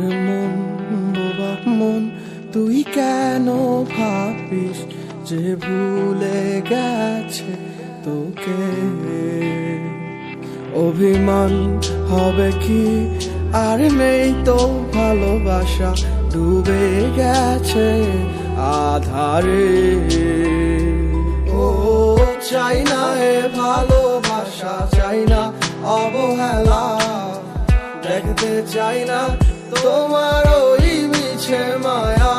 ওরে মন বোবা মন, তুই কেন ভাবিস যে ভুলে গেছে তোকে? অভিমান হবে কি, আর নেই তো ভালোবাসা, ডুবে গেছে আধারে। ও চাই না এ ভালোবাসা, চাই না অবহেলা, দেখতে চাই না তোমার ওই মিছে মায়া।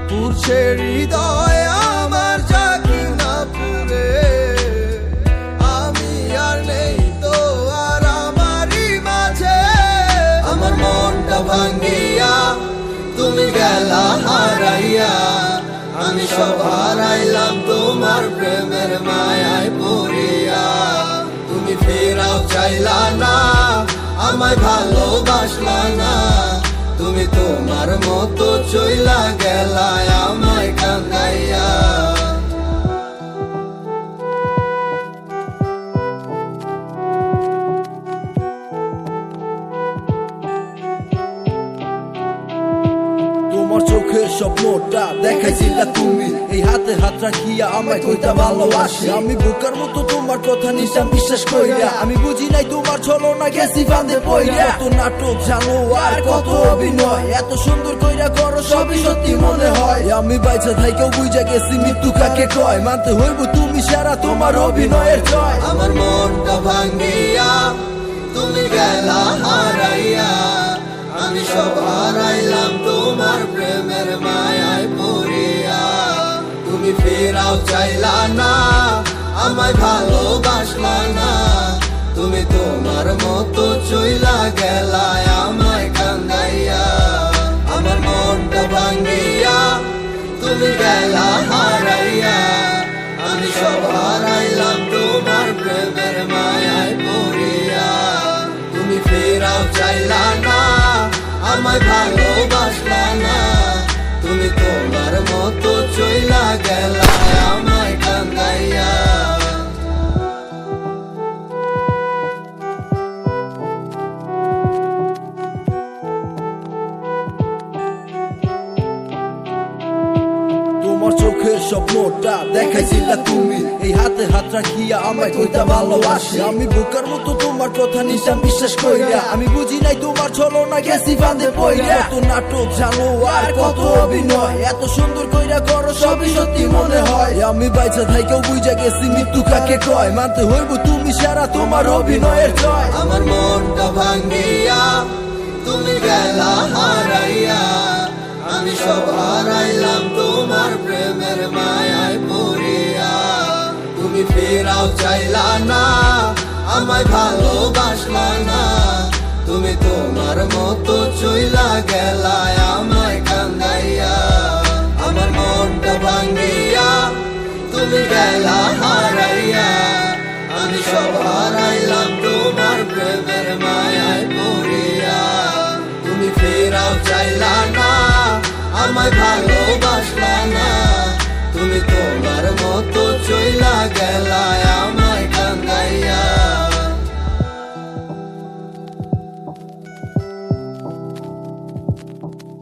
পুরছে হৃদয় আমার, জাগি না পুরে, আমি আর নেই তো আর আমারই মাঝে। আমার মনটা ভাঙ্গিয়া তুমি গেলা হারাইয়া, আমি সব হারাইলাম তোমার প্রেমের মায়ায় পড়িয়া। তুমি ফেরাও চাইলা না, আমায় ভালোবাসলা না, তুমি তোমার মতো চইলা গেলা আমায় কান্দাইয়া। তোমার চোখের স্বপ্নটা দেখাইছিলা তুমি, এই হাতে হাত রাখিয়া আমায় কইতা ভালোবাসি। আমি বোকার মতো তোমার কথা নিতাম বিশ্বাস কইরা, আমি বুঝি নাই তোমার ছলনা গেছি বাঁধে পইরা। কত নাটক জানো আর কত অভিনয়, এত সুন্দর কইরা করো সবই সত্যি মনে হয়। আমি বাইচা থাইকেও বুঝা গেছি মৃত্যু কাকে কয়, মানতে হইব তুমি সারা তোমার অভিনয়ের জয়। আমার মনটা ভাঙ্গিয়া তুমি গেলা হারাইয়া, আমি সব হারাইলাম তোমার প্রেমের মায়ায় পড়িয়া। তুমি ফেরাও চাইলা না, আমায় ভালোবাসলা না, তুমি তোমার মতো চইলা গেলা আমায় কান্দাইয়া। আমার মনটা ভাঙ্গিয়া তুমি গেলা হারাইয়া, আমি সব হারাইলাম তোমার প্রেমের মায়ায় পড়িয়া। তুমি ফেরাও চাইলা না, আমায় ভালোবাসলা না, তুমি তোমার মতো চইলা গেলা আমায় কান্দাইয়া। তোমার চোখের স্বপ্নটা দেখাইছিলা তুমি, এই হাতে হাত রাখিয়া আমায় কইতা ভালোবাসি। আমি বোকার মতো তোমার কথা নিতাম বিশ্বাস কইরা, আমি বুঝি নাই তোমার ছলনা গেছি বাঁধে পইরা। কত নাটক জানো আর কত অভিনয়, এত সুন্দর কইরা করো সবই সত্যি মনে হয়। আমি বাইচা থাইকেও বুঝা গেছি মৃত্যু কাকে কয়, মানতে হইব তুমি সারা তোমার অভিনয়ের জয়। আমার মনটা ভাঙ্গিয়া তুমি গেলা হারাইয়া, আমি সব হারাইলাম তোমার প্রেমের মায়ায় পড়িয়া। তুমি ফেরাও চাইলা না, আমায় ভালোবাসলা না, তুমি তোমার মতো চইলা গেলা আমায় কান্দাইয়া। আমার মনটা ভাঙ্গিয়া তুমি গেলা হারাইয়া, আমি সব হারাইলাম তোমার প্রেমের মায়ায় পড়িয়া। তুমি ফেরাও চাইলা না, আমায় ভালোবাসলা না, তুমি তোমার মতো চইলা গেলা